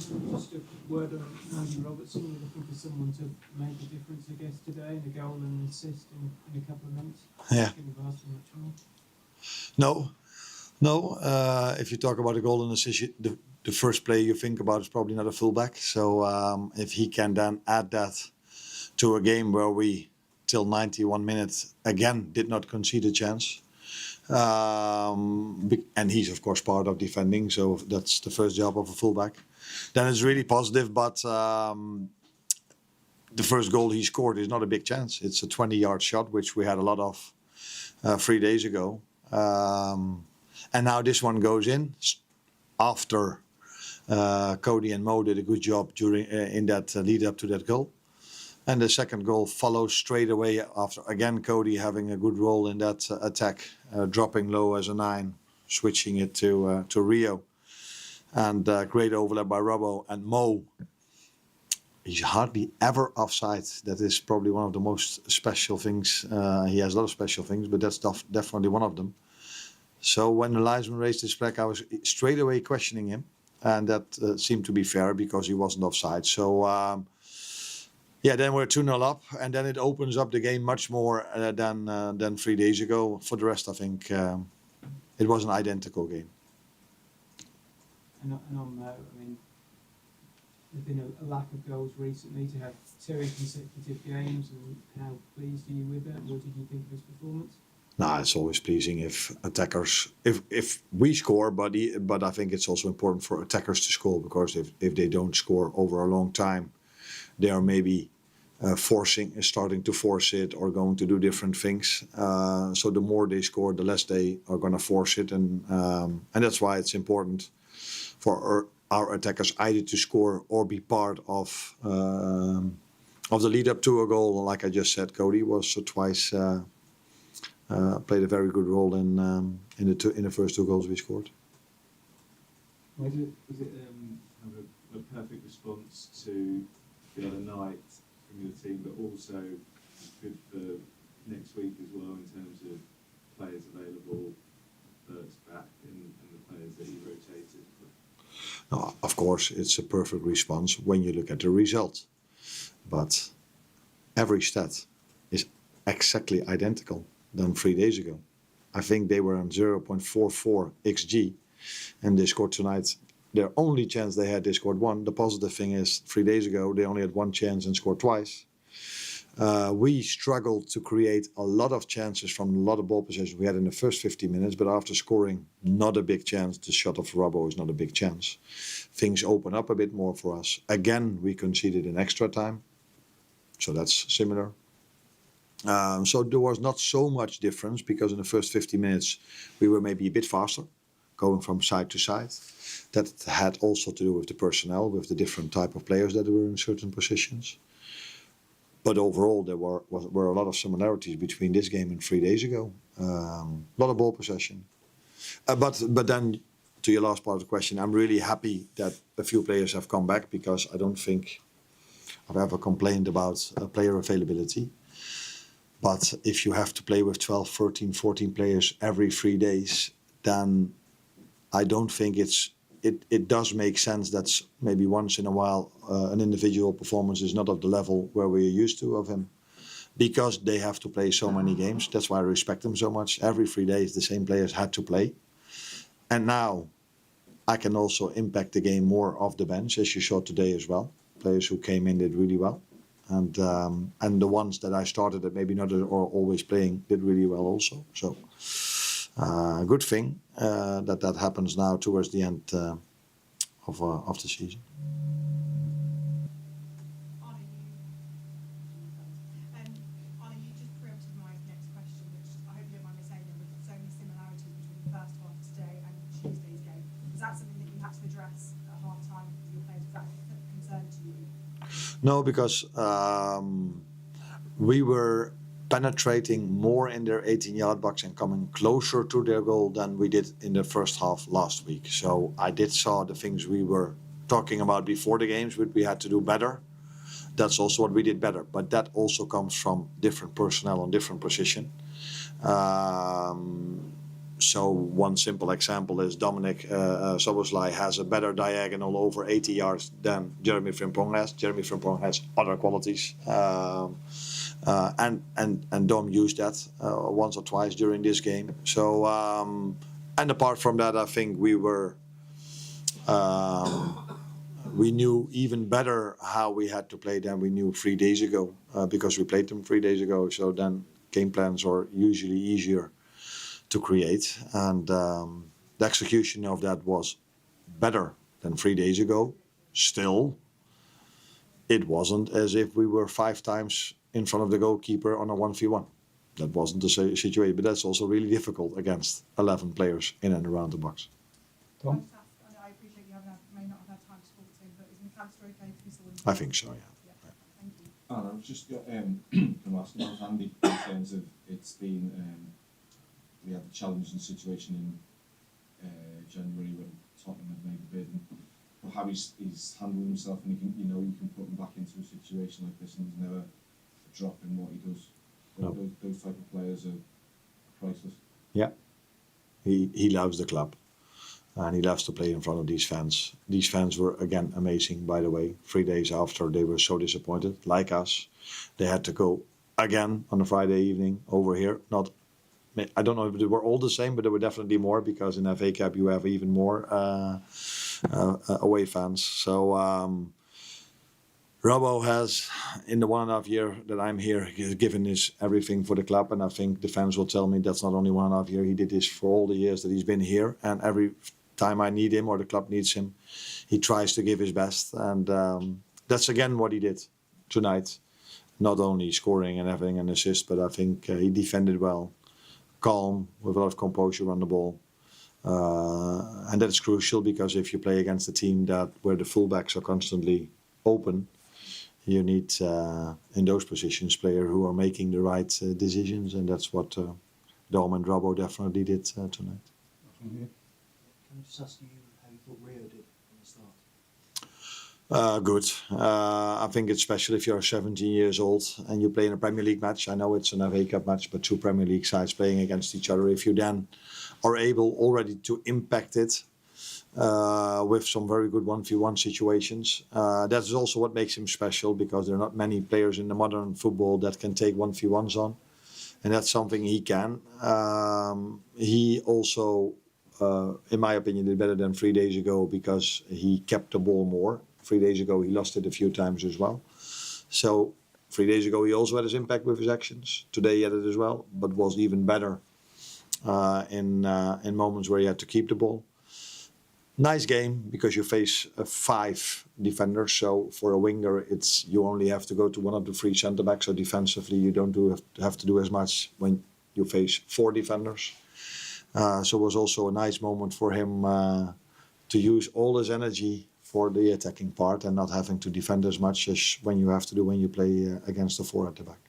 Just a word on Andy Robertson. You're looking for someone to make a difference, I guess, today, and a goal and an assist in a couple of minutes. Yeah. Couldn't have asked for much more. No. If you talk about a goal and assist, the first player you think about is probably not a fullback. So if he can then add that to a game where we, till 91 minutes, again did not concede a chance. And he's of course part of defending, so that's the first job of a fullback. Then it's really positive, but the first goal he scored is not a big chance. It's a 20-yard shot, which we had a lot of 3 days ago. And now this one goes in after Cody and Mo did a good job during in that lead up to that goal. And the second goal follows straight away after, again, Cody having a good role in that attack, dropping low as a 9, switching it to Rio. And great overlap by Robbo. And Mo, he's hardly ever offside. That is probably one of the most special things. He has a lot of special things, but that's definitely one of them. So when the linesman raised his flag, I was straight away questioning him. And that seemed to be fair because he wasn't offside. So... then we're 2-0 up, and then it opens up the game much more than 3 days ago. For the rest, I think it was an identical game. And on that, I mean, there's been a lack of goals recently. To have 2 consecutive games, and how pleased are you with that? What did you think of his performance? It's always pleasing if attackers, if we score, but I think it's also important for attackers to score, because if they don't score over a long time, they are maybe starting to force it or going to do different things. So the more they score, the less they are going to force it, and that's why it's important for our attackers either to score or be part of the lead up to a goal. Like I just said, Cody was twice played a very good role in the first 2 goals we scored. Was it kind of a perfect response to the other night from your team, but also good for next week as well in terms of players available, Bert's back, and the players that he rotated? No, of course, it's a perfect response when you look at the result. But every stat is exactly identical than 3 days ago. I think they were on 0.44 XG, and they scored tonight. Their only chance they had, they scored 1. The positive thing is 3 days ago, they only had 1 chance and scored twice. We struggled to create a lot of chances from a lot of ball possession we had in the first 50 minutes, but after scoring, not a big chance. The shot of Robbo is not a big chance. Things open up a bit more for us. Again, we conceded in extra time, so that's similar. So there was not so much difference, because in the first 50 minutes, we were maybe a bit faster, going from side to side. That had also to do with the personnel, with the different type of players that were in certain positions. But overall, there were a lot of similarities between this game and 3 days ago. A lot of ball possession. But then, to your last part of the question, I'm really happy that a few players have come back, because I don't think I've ever complained about player availability. But if you have to play with 12, 13, 14 players every 3 days, then I don't think it does make sense that maybe once in a while an individual performance is not of the level where we're used to of him, because they have to play so many games. That's why I respect them so much. Every 3 days the same players had to play. And now I can also impact the game more off the bench, as you saw today as well. Players who came in did really well. And the ones that I started that maybe not are always playing did really well also. So good thing that happens now towards the end of the season. Arne, you just preempted my next question, which I hope you don't mind me saying, with so many similarities between the first half of today and Tuesday's game. Was that something that you had to address at half time with your players? Was that a concern to you? No, because we were penetrating more in their 18-yard box and coming closer to their goal than we did in the first half last week. So I did saw the things we were talking about before the games, which we had to do better. That's also what we did better. But that also comes from different personnel on different position. So one simple example is Dominic Soboslai has a better diagonal over 80 yards than Jeremy Frimpong has. Jeremy Frimpong has other qualities. And Dom used that once or twice during this game. So, and apart from that, I think we knew even better how we had to play than we knew 3 days ago, because we played them 3 days ago. So then game plans are usually easier to create, and the execution of that was better than 3 days ago. Still, it wasn't as if we were 5 times in front of the goalkeeper on a 1v1. That wasn't the situation, but that's also really difficult against 11 players in and around the box. Tom? I appreciate you may not have had time to talk to him, but is McAllister okay to be someone? I think so, yeah. Thank you. I was just going to ask about Andy in terms of it's been, we had the challenging situation in January when Tottenham had made the bid, and how he's handled himself, and you can put him back into a situation like this, and there's never a drop in what he does. No. Those type of players are priceless. Yeah, he loves the club, and he loves to play in front of these fans. These fans were again amazing, by the way. 3 days after they were so disappointed, like us, they had to go again on a Friday evening over here. I don't know if they were all the same, but there were definitely more, because in FA Cup you have even more away fans. So Robbo has, in the 1.5 years that I'm here, given his everything for the club, and I think the fans will tell me that's not only 1.5 years. He did this for all the years that he's been here, and every time I need him or the club needs him, he tries to give his best, and that's again what he did tonight. Not only scoring and having an assist, but I think he defended well, calm, with a lot of composure on the ball. And that is crucial, because if you play against a team where the fullbacks are constantly open, you need in those positions players who are making the right decisions, and that's what Dom and Robbo definitely did tonight. Can I just ask you how you thought Rio did from the start? Good. I think it's special if you're 17 years old and you play in a Premier League match. I know it's an FA Cup match, but 2 Premier League sides playing against each other. If you then are able already to impact it with some very good 1v1 situations, that is also what makes him special, because there are not many players in the modern football that can take 1v1s on, and that's something he can. He also, in my opinion, did better than 3 days ago, because he kept the ball more. 3 days ago he lost it a few times as well. So 3 days ago he also had his impact with his actions. Today he had it as well, but was even better in moments where he had to keep the ball. Nice game, because you face 5 defenders. So for a winger, you only have to go to one of the 3 centre backs. So defensively, you don't have to do as much when you face 4 defenders. So it was also a nice moment for him to use all his energy for the attacking part, and not having to defend as much as when you have to do when you play against the 4 at the back.